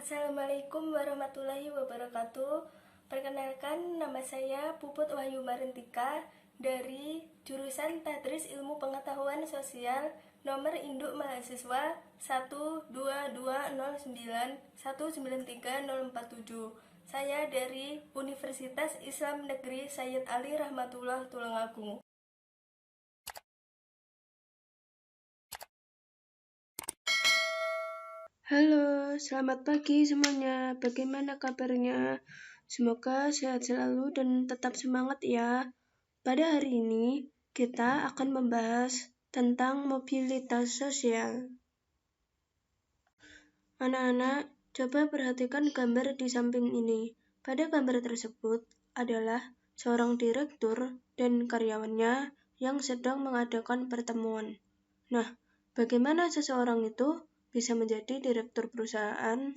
Assalamualaikum warahmatullahi wabarakatuh. Perkenalkan, nama saya Puput Wahyu Marentika dari jurusan Tadris Ilmu Pengetahuan Sosial, nomor induk mahasiswa 12209193047. Saya dari Universitas Islam Negeri Sayyid Ali Rahmatullah Tulungagung. Halo, selamat pagi semuanya. Bagaimana kabarnya? Semoga sehat selalu dan tetap semangat ya. Pada hari ini, kita akan membahas tentang mobilitas sosial. Anak-anak, coba perhatikan gambar di samping ini. Pada gambar tersebut adalah seorang direktur dan karyawannya yang sedang mengadakan pertemuan. Nah, bagaimana seseorang itu bisa menjadi direktur perusahaan?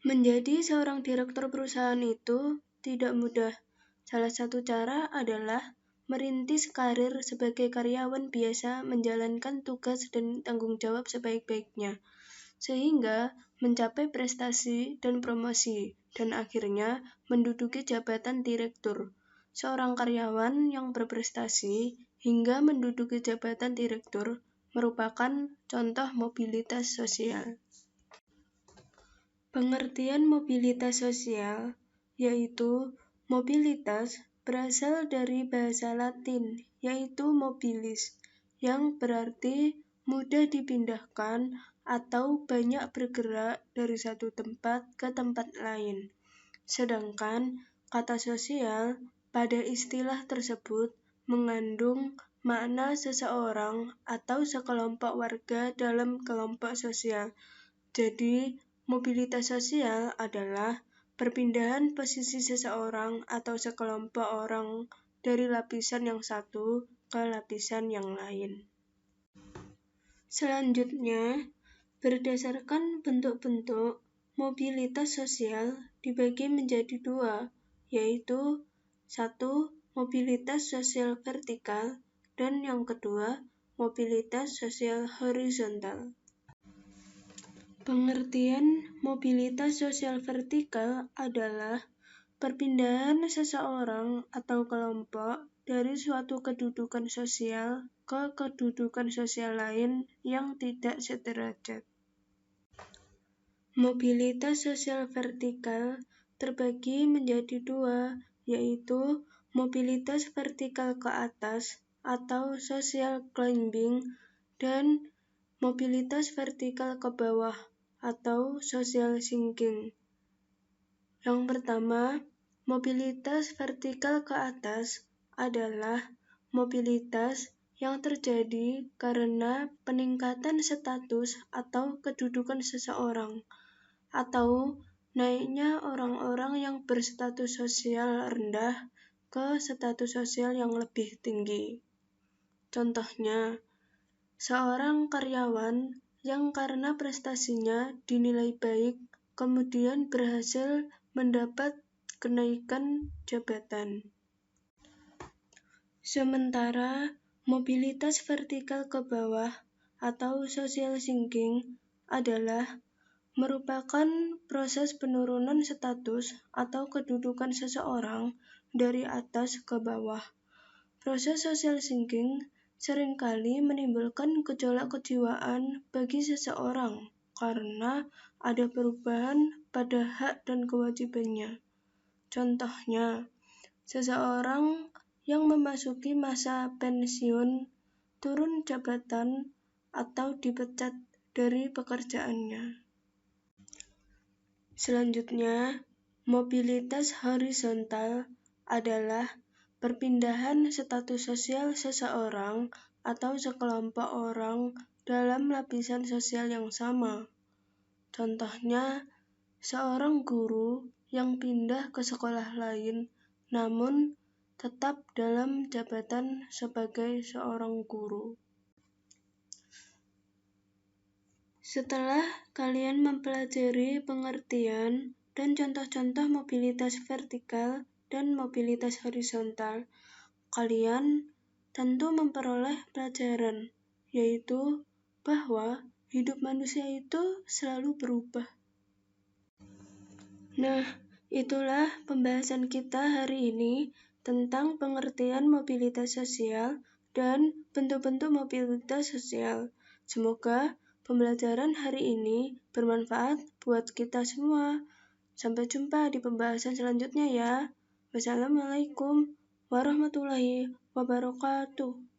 Menjadi seorang direktur perusahaan itu tidak mudah. Salah satu cara adalah merintis karir sebagai karyawan biasa, menjalankan tugas dan tanggung jawab sebaik-baiknya, sehingga mencapai prestasi dan promosi, dan akhirnya menduduki jabatan direktur. Seorang karyawan yang berprestasi hingga menduduki jabatan direktur merupakan contoh mobilitas sosial. Pengertian mobilitas sosial yaitu mobilitas berasal dari bahasa Latin yaitu mobilis, yang berarti mudah dipindahkan atau banyak bergerak dari satu tempat ke tempat lain. Sedangkan kata sosial pada istilah tersebut mengandung makna seseorang atau sekelompok warga dalam kelompok sosial. Jadi, mobilitas sosial adalah perpindahan posisi seseorang atau sekelompok orang dari lapisan yang satu ke lapisan yang lain. Selanjutnya, berdasarkan bentuk-bentuk, mobilitas sosial dibagi menjadi dua, yaitu 1. Mobilitas sosial vertikal dan yang kedua, mobilitas sosial horizontal. Pengertian mobilitas sosial vertikal adalah perpindahan seseorang atau kelompok dari suatu kedudukan sosial ke kedudukan sosial lain yang tidak sederajat. Mobilitas sosial vertikal terbagi menjadi dua, yaitu mobilitas vertikal ke atas atau social climbing dan mobilitas vertikal ke bawah atau social sinking. Yang pertama, mobilitas vertikal ke atas adalah mobilitas yang terjadi karena peningkatan status atau kedudukan seseorang, atau naiknya orang-orang yang berstatus sosial rendah ke status sosial yang lebih tinggi. Contohnya, seorang karyawan yang karena prestasinya dinilai baik, kemudian berhasil mendapat kenaikan jabatan. Sementara mobilitas vertikal ke bawah atau social sinking adalah merupakan proses penurunan status atau kedudukan seseorang dari atas ke bawah. Proses social sinking seringkali menimbulkan gejolak kejiwaan bagi seseorang karena ada perubahan pada hak dan kewajibannya. Contohnya, seseorang yang memasuki masa pensiun, turun jabatan, atau dipecat dari pekerjaannya. Selanjutnya, mobilitas horizontal adalah perpindahan status sosial seseorang atau sekelompok orang dalam lapisan sosial yang sama. Contohnya, seorang guru yang pindah ke sekolah lain namun tetap dalam jabatan sebagai seorang guru. Setelah kalian mempelajari pengertian dan contoh-contoh mobilitas vertikal dan mobilitas horizontal, kalian tentu memperoleh pelajaran, yaitu bahwa hidup manusia itu selalu berubah. Nah, itulah pembahasan kita hari ini tentang pengertian mobilitas sosial dan bentuk-bentuk mobilitas sosial. Semoga pembelajaran hari ini bermanfaat buat kita semua. Sampai jumpa di pembahasan selanjutnya ya. Wassalamualaikum warahmatullahi wabarakatuh.